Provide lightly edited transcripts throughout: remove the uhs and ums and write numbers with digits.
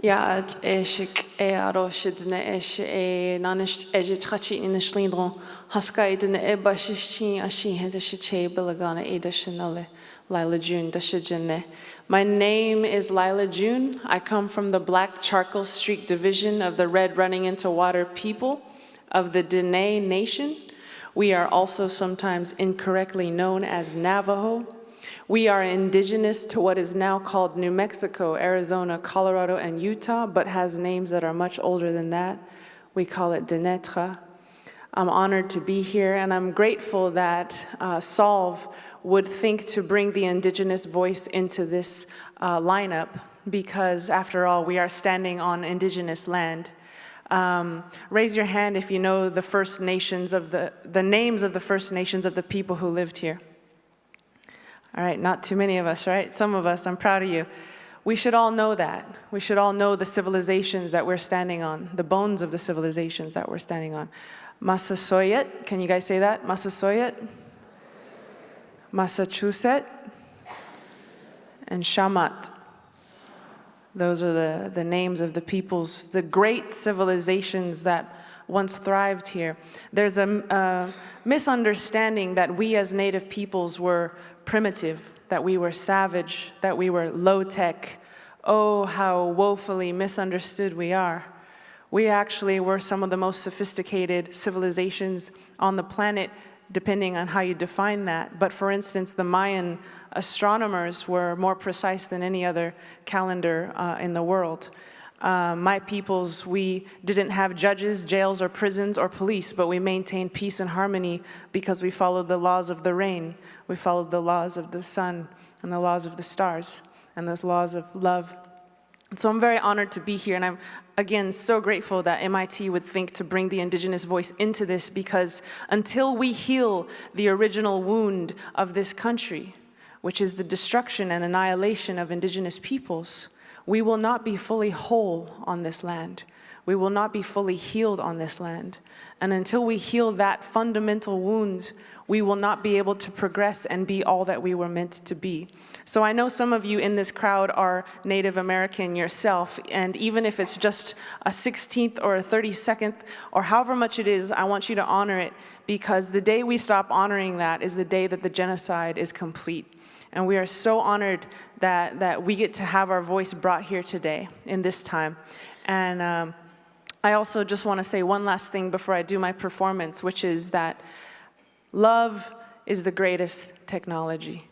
Ja, eshik aroshidne nanish ejitrachi in the slindron, haskaidne bashishi ashi hedashiche belagana edashinale, Lyla June dashijene. My name is Lyla June. I come from the Black Charcoal Streak Division of the Red Running Into Water people of the Dene Nation. We are also sometimes incorrectly known as Navajo. We are indigenous to what is now called New Mexico, Arizona, Colorado, and Utah, but has names that are much older than that. We call it Denetra. I'm honored to be here, and I'm grateful that Solve would think to bring the indigenous voice into this lineup, because after all, we are standing on indigenous land. Raise your hand if you know the First Nations of the names of the First Nations of the people who lived here. All right, not too many of us, right? Some of us, I'm proud of you. We should all know that. We should all know the civilizations that we're standing on, the bones of the civilizations that we're standing on. Massasoit, can you guys say that? Massasoit, Massachusetts, and Shamat. Those are the names of the peoples, the great civilizations that once thrived here. There's a misunderstanding that we as Native peoples were primitive, that we were savage, that we were low-tech. Oh, how woefully misunderstood we are. We actually were some of the most sophisticated civilizations on the planet, depending on how you define that. But for instance, the Mayan astronomers were more precise than any other calendar in the world. My peoples, we didn't have judges, jails, or prisons, or police, but we maintained peace and harmony because we followed the laws of the rain. We followed the laws of the sun and the laws of the stars and the laws of love. So I'm very honored to be here, and I'm, again, so grateful that MIT would think to bring the indigenous voice into this, because until we heal the original wound of this country, which is the destruction and annihilation of indigenous peoples, we will not be fully whole on this land. We will not be fully healed on this land. And until we heal that fundamental wound, we will not be able to progress and be all that we were meant to be. So I know some of you in this crowd are Native American yourself, and even if it's just a 16th or a 32nd, or however much it is, I want you to honor it, because the day we stop honoring that is the day that the genocide is complete. And we are so honored that we get to have our voice brought here today in this time. And I also just want to say one last thing before I do my performance, which is that love is the greatest technology.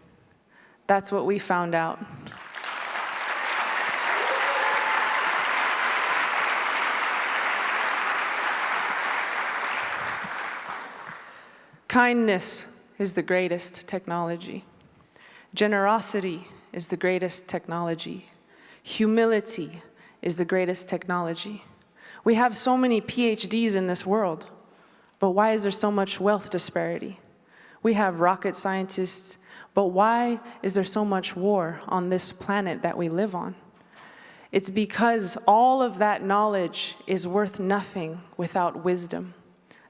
That's what we found out. Kindness is the greatest technology. Generosity is the greatest technology. Humility is the greatest technology. We have so many PhDs in this world, but why is there so much wealth disparity? We have rocket scientists, but why is there so much war on this planet that we live on? It's because all of that knowledge is worth nothing without wisdom.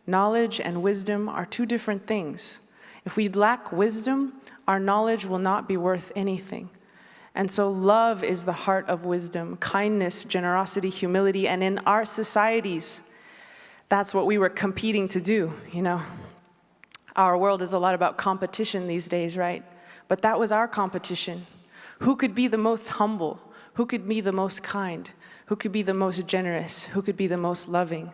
Knowledge and wisdom are two different things. If we lack wisdom, our knowledge will not be worth anything. And so love is the heart of wisdom, kindness, generosity, humility, and in our societies, that's what we were competing to do, you know. Our world is a lot about competition these days, right? But that was our competition. Who could be the most humble? Who could be the most kind? Who could be the most generous? Who could be the most loving?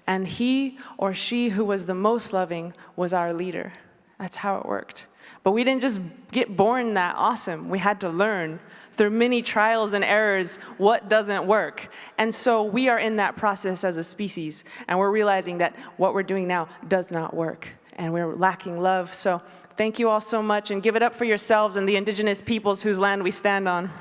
And he or she who was the most loving was our leader. That's how it worked. But we didn't just get born that awesome. We had to learn through many trials and errors what doesn't work. And so we are in that process as a species, and we're realizing that what we're doing now does not work, and we're lacking love. So thank you all so much, and give it up for yourselves and the indigenous peoples whose land we stand on.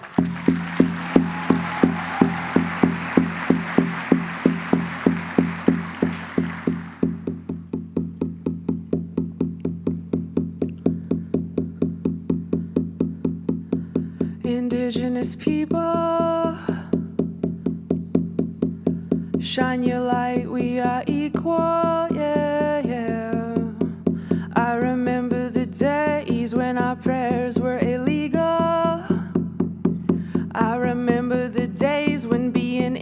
Indigenous people, shine your light, we are equal, yeah, yeah. I remember the days when our prayers were illegal. I remember the days when being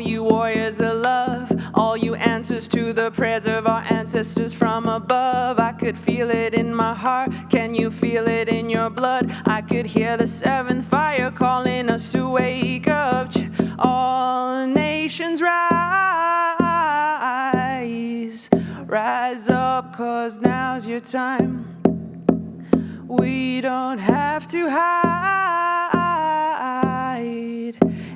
you warriors of love, all you answers to the prayers of our ancestors from above. I could feel it in my heart, can you feel it in your blood? I could hear the seventh fire calling us to wake up. All nations rise, rise up, 'cause now's your time. We don't have to hide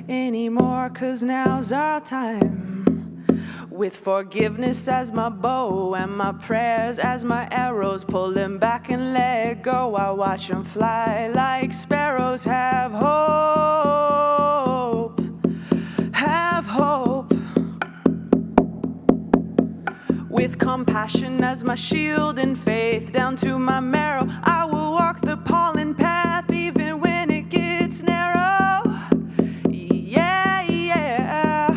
anymore, 'cause now's our time. With forgiveness as my bow and my prayers as my arrows, pull them back and let go. I watch them fly like sparrows. Have hope, have hope. With compassion as my shield and faith down to my marrow, I will walk the pollen path even when it gets narrow. Yeah, yeah,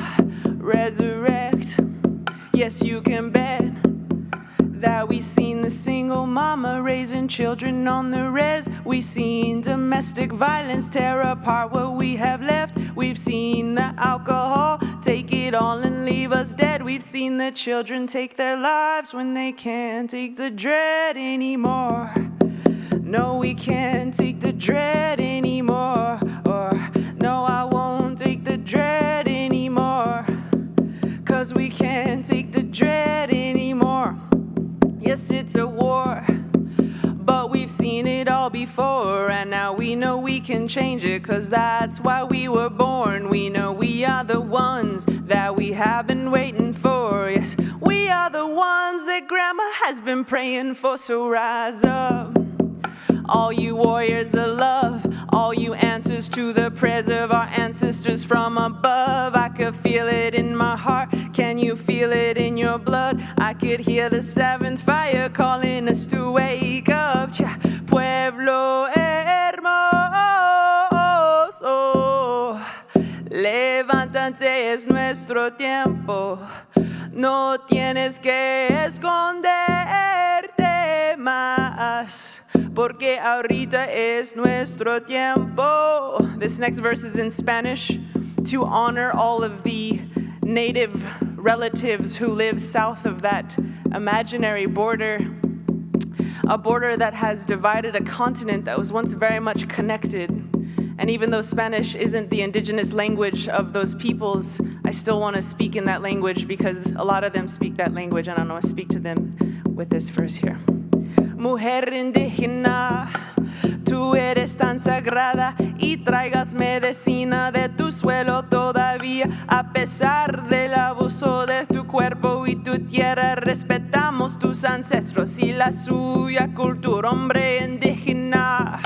resurrect. Yes, you can bet that we seen the single mama raising children on the res. We seen domestic violence tear apart what we have left. We've seen the alcohol take it all and leave us dead. We've seen the children take their lives when they can't take the dread anymore. No, we can't take the dread anymore. Or no, I won't take the dread anymore, 'cause we can't take the dread anymore. Yes, it's a war, but we've seen it all before, and now we know we can change it, 'cause that's why we were born. We know we are the ones that we have been waiting for. Yes, we are the ones that Grandma has been praying for. So rise up, all you warriors of love, all you answers to the prayers of our ancestors from above. I could feel it in my heart, can you feel it in your blood? I could hear the seventh fire calling us to wake up. Pueblo hermoso, levántate, es nuestro tiempo. No tienes que esconderte más, porque ahorita es nuestro tiempo. This next verse is in Spanish to honor all of the native relatives who live south of that imaginary border, a border that has divided a continent that was once very much connected. And even though Spanish isn't the indigenous language of those peoples, I still want to speak in that language because a lot of them speak that language, and I want to speak to them with this verse here. Mujer indígena, tú eres tan sagrada y traigas medicina de tu suelo todavía. A pesar del abuso de tu cuerpo y tu tierra, respetamos tus ancestros y la suya cultura. Hombre indígena,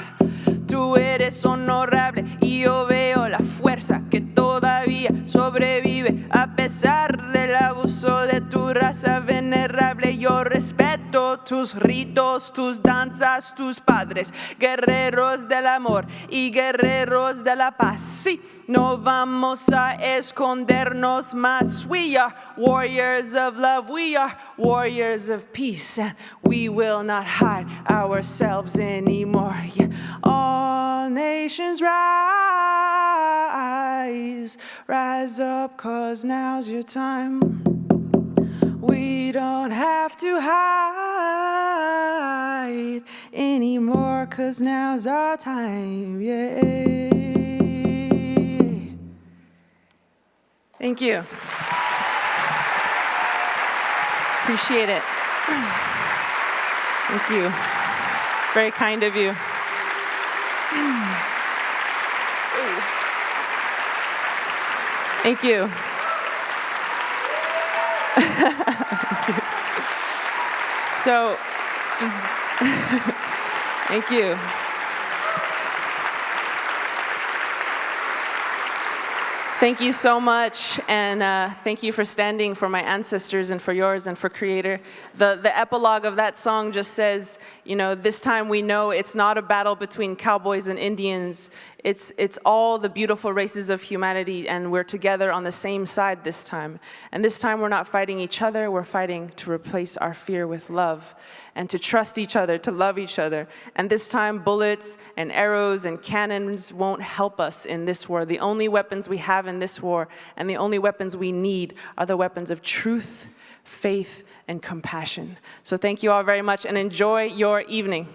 tú eres honorable y yo veo la fuerza que todavía sobrevive. A pesar del abuso de tu raza venerable, yo respeto tus ritos, tus danzas, tus padres, guerreros del amor y guerreros de la paz. Sí, no vamos a escondernos más. We are warriors of love, we are warriors of peace, and we will not hide ourselves anymore. Yeah. All nations rise, rise up, 'cause now's your time. We don't have to hide anymore, 'cause now's our time. Yeah. Thank you. Appreciate it. Thank you. Very kind of you. Thank you. So, just thank you. Thank you so much, and thank you for standing for my ancestors and for yours and for Creator. The epilogue of that song just says, you know, this time we know it's not a battle between cowboys and Indians. It's all the beautiful races of humanity, and we're together on the same side this time. And this time we're not fighting each other, we're fighting to replace our fear with love, and to trust each other, to love each other. And this time bullets and arrows and cannons won't help us in this war. The only weapons we have in this war, and the only weapons we need, are the weapons of truth, faith, and compassion. So thank you all very much, and enjoy your evening.